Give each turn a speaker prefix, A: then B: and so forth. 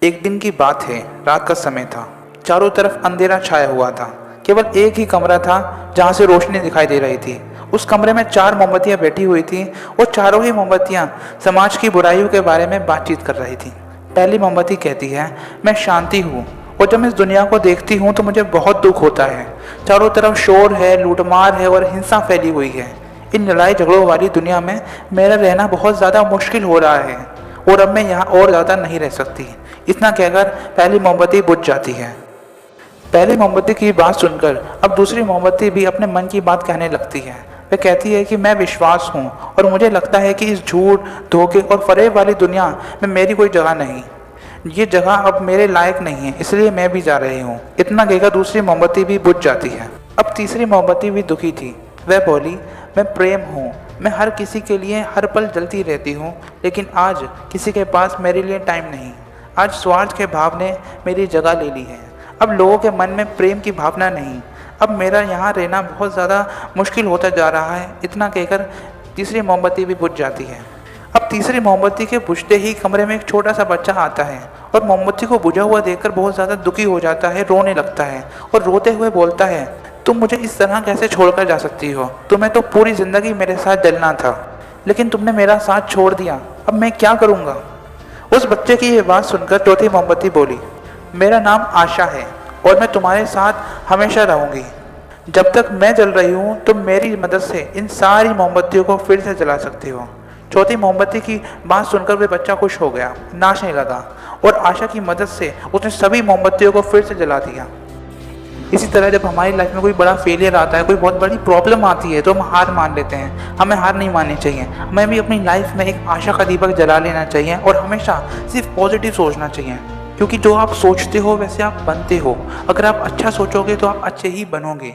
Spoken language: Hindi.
A: एक दिन की बात है, रात का समय था। चारों तरफ अंधेरा छाया हुआ था। केवल एक ही कमरा था जहां से रोशनी दिखाई दे रही थी। उस कमरे में 4 मोमबत्तियां बैठी हुई थी और चारों ही मोमबत्तियां समाज की बुराइयों के बारे में बातचीत कर रही थी। पहली मोमबत्ती कहती है, मैं शांति हूँ और जब मैं इस दुनिया को देखती हूँ तो मुझे बहुत दुख होता है। चारों तरफ शोर है, लूटमार है और हिंसा फैली हुई है। इन लड़ाई झगड़ों वाली दुनिया में मेरा रहना बहुत ज़्यादा मुश्किल हो रहा है और अब मैं यहाँ और ज़्यादा नहीं रह सकती। इतना कहकर पहली मोमबत्ती बुझ जाती है। पहली मोमबत्ती की बात सुनकर अब दूसरी मोमबत्ती भी अपने मन की बात कहने लगती है। वह कहती है कि मैं विश्वास हूँ और मुझे लगता है कि इस झूठ, धोखे और फरेब वाली दुनिया में मेरी कोई जगह नहीं। ये जगह अब मेरे लायक नहीं है, इसलिए मैं भी जा रही हूँ। इतना कहकर दूसरी मोमबत्ती भी बुझ जाती है। अब तीसरी मोमबत्ती भी दुखी थी। वह बोली, मैं प्रेम हूँ, मैं हर किसी के लिए हर पल जलती रहती हूँ, लेकिन आज किसी के पास मेरे लिए टाइम नहीं। आज स्वार्थ के भाव ने मेरी जगह ले ली है। अब लोगों के मन में प्रेम की भावना नहीं। अब मेरा यहाँ रहना बहुत ज़्यादा मुश्किल होता जा रहा है। इतना कहकर तीसरी मोमबत्ती भी बुझ जाती है। अब तीसरी मोमबत्ती के बुझते ही कमरे में एक छोटा सा बच्चा आता है और मोमबत्ती को बुझा हुआ देखकर बहुत ज़्यादा दुखी हो जाता है, रोने लगता है और रोते हुए बोलता है, तुम मुझे इस तरह कैसे छोड़कर जा सकती हो? तुम्हें तो पूरी ज़िंदगी मेरे साथ जलना था, लेकिन तुमने मेरा साथ छोड़ दिया। अब मैं क्या करूँगा? उस बच्चे की ये बात सुनकर चौथी मोमबत्ती बोली, मेरा नाम आशा है और मैं तुम्हारे साथ हमेशा रहूँगी। जब तक मैं जल रही हूँ तुम मेरी मदद से इन सारी मोमबत्तियों को फिर से जला सकती हो। चौथी मोमबत्ती की बात सुनकर वह बच्चा खुश हो गया, नाचने लगा और आशा की मदद से उसने सभी मोमबत्तियों को फिर से जला दिया। इसी तरह जब हमारी लाइफ में कोई बड़ा फेलियर आता है, कोई बहुत बड़ी प्रॉब्लम आती है, तो हम हार मान लेते हैं। हमें हार नहीं माननी चाहिए। हमें भी अपनी लाइफ में एक आशा का दीपक जला लेना चाहिए और हमेशा सिर्फ पॉजिटिव सोचना चाहिए, क्योंकि जो आप सोचते हो वैसे आप बनते हो। अगर आप अच्छा सोचोगे तो आप अच्छे ही बनोगे।